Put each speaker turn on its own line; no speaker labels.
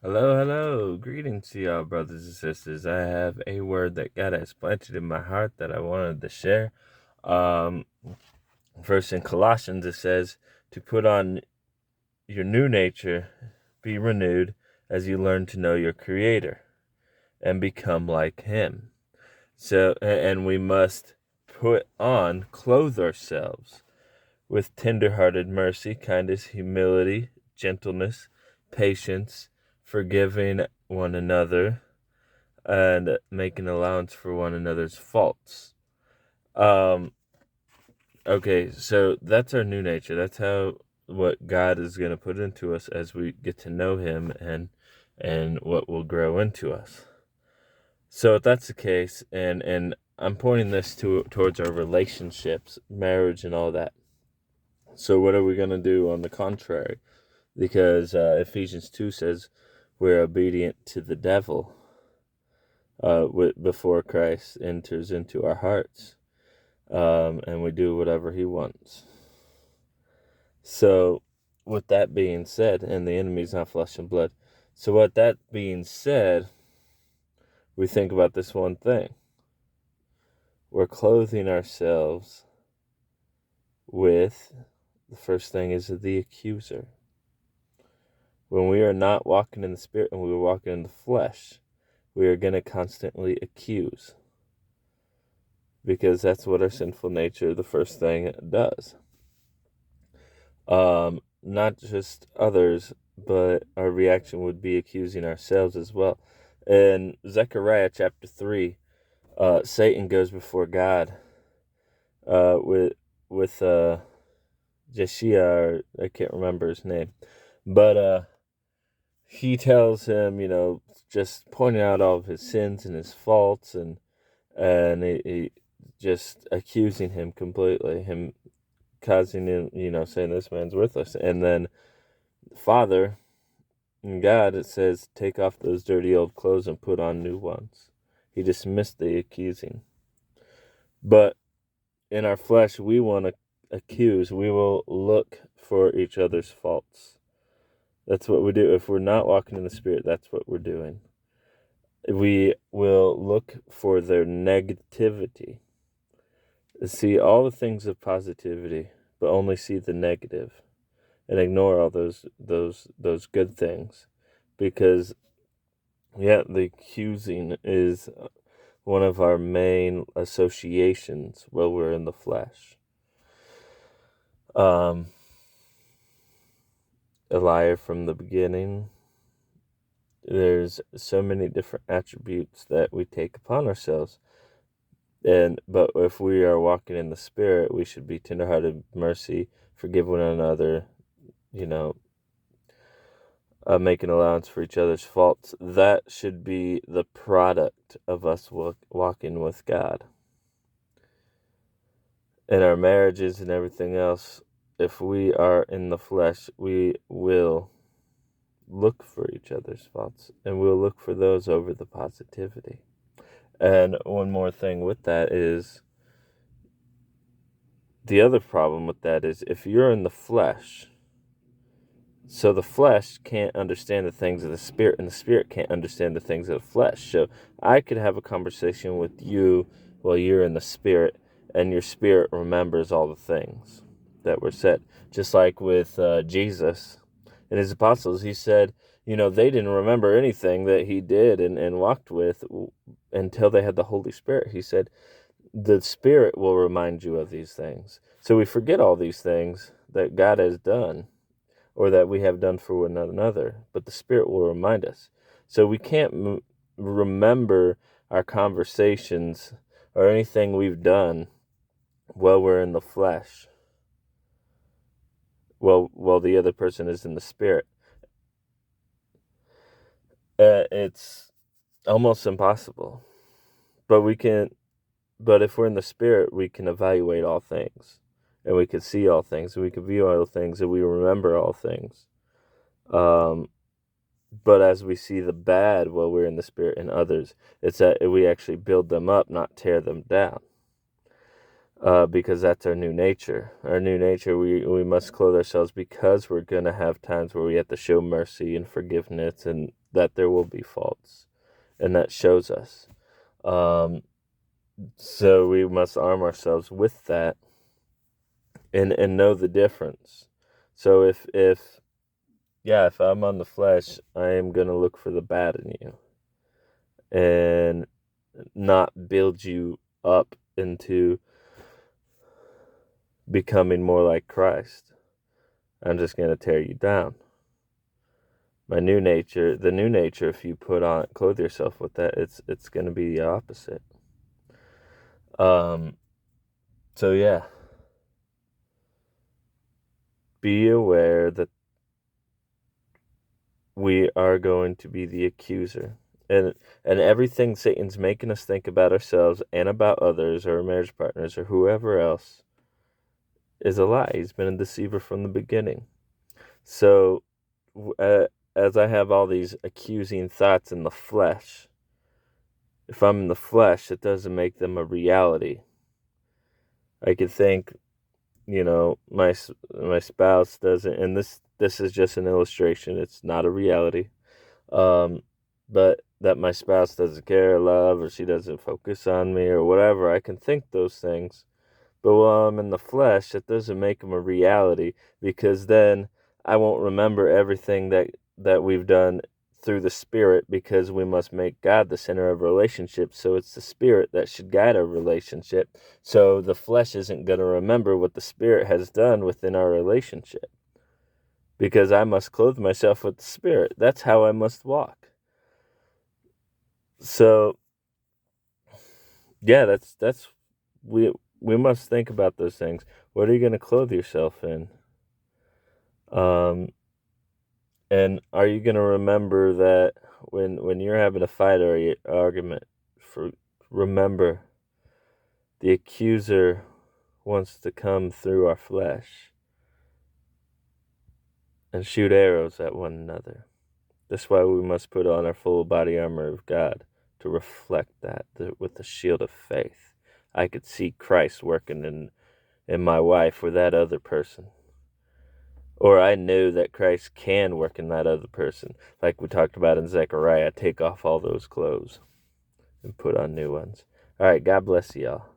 Hello, hello. Greetings to y'all, brothers and sisters. I have a word that God has planted in my heart that I wanted to share. Um, First in Colossians, it says to put on your new nature, be renewed as you learn to know your Creator and become like Him. And we must clothe ourselves with tender-hearted mercy, kindness, humility, gentleness, patience, forgiving one another, and making allowance for one another's faults. Okay, so that's our new nature. That's what God is going to put into us as we get to know Him, and what will grow into us. So if that's the case, and I'm pointing this towards our relationships, marriage, and all that. So what are we going to do on the contrary? Because Ephesians 2 says we're obedient to the devil before Christ enters into our hearts, and we do whatever he wants. So with that being said, and the enemy's not flesh and blood, so with that being said, we think about this one thing. We're clothing ourselves with, the first thing is the accuser. When we are not walking in the spirit and we are walking in the flesh, we are going to constantly accuse, because that's what our sinful nature, the first thing, does. Not just others, but our reaction would be accusing ourselves as well. In Zechariah chapter 3, Satan goes before God with Jeshua, or I can't remember his name, but he tells him, just pointing out all of his sins and his faults, and he just accusing him completely, him causing him, saying this man's worthless. And then Father and God, it says, take off those dirty old clothes and put on new ones. He dismissed the accusing. But in our flesh, we want to accuse. We will look for each other's faults. That's what we do. If we're not walking in the Spirit, that's what we're doing. We will look for their negativity. See all the things of positivity, but only see the negative, and ignore all those good things, because the accusing is one of our main associations while we're in the flesh. A liar from the beginning. There's so many different attributes that we take upon ourselves. But if we are walking in the Spirit, we should be tenderhearted, mercy, forgive one another, making allowance for each other's faults. That should be the product of us walking with God. In our marriages and everything else, if we are in the flesh, we will look for each other's faults, and we'll look for those over the positivity. And one more thing with that is, the other problem with that is, if you're in the flesh, so the flesh can't understand the things of the Spirit, and the Spirit can't understand the things of the flesh. So I could have a conversation with you while you're in the Spirit, and your spirit remembers all the things that were said. Just like with Jesus and his apostles, he said, they didn't remember anything that he did and walked with until they had the Holy Spirit. He said, the Spirit will remind you of these things. So we forget all these things that God has done, or that we have done for one another, but the Spirit will remind us. So we can't remember our conversations or anything we've done while we're in the flesh, while the other person is in the Spirit. It's almost impossible. But if we're in the Spirit, we can evaluate all things, and we can see all things, and we can view all things, and we remember all things. But as we see the bad while we're in the Spirit in others, it's that we actually build them up, not tear them down. Because that's our new nature. Our new nature, we must clothe ourselves, because we're going to have times where we have to show mercy and forgiveness, and that there will be faults, and that shows us. So we must arm ourselves with that and know the difference. So if I'm on the flesh, I am going to look for the bad in you and not build you up into becoming more like Christ. I'm just going to tear you down. The new nature, if you clothe yourself with that, it's going to be the opposite. So yeah, be aware that we are going to be the accuser. And everything Satan's making us think about ourselves and about others or our marriage partners or whoever else is a lie. He's been a deceiver from the beginning. So as I have all these accusing thoughts in the flesh, if I'm in the flesh, it doesn't make them a reality. I could think, my spouse doesn't, and this is just an illustration. It's not a reality. But that my spouse doesn't care or love, or she doesn't focus on me or whatever. I can think those things. But while I'm in the flesh, it doesn't make them a reality, because then I won't remember everything that we've done through the Spirit, because we must make God the center of relationships. So it's the Spirit that should guide our relationship. So the flesh isn't going to remember what the Spirit has done within our relationship, because I must clothe myself with the Spirit. That's how I must walk. So yeah, that's we must think about those things. What are you going to clothe yourself in? And are you going to remember that when you're having a fight or an argument, remember the accuser wants to come through our flesh and shoot arrows at one another. That's why we must put on our full body armor of God to reflect that with the shield of faith. I could see Christ working in my wife or that other person. Or I knew that Christ can work in that other person. Like we talked about in Zechariah, take off all those clothes and put on new ones. All right, God bless you all.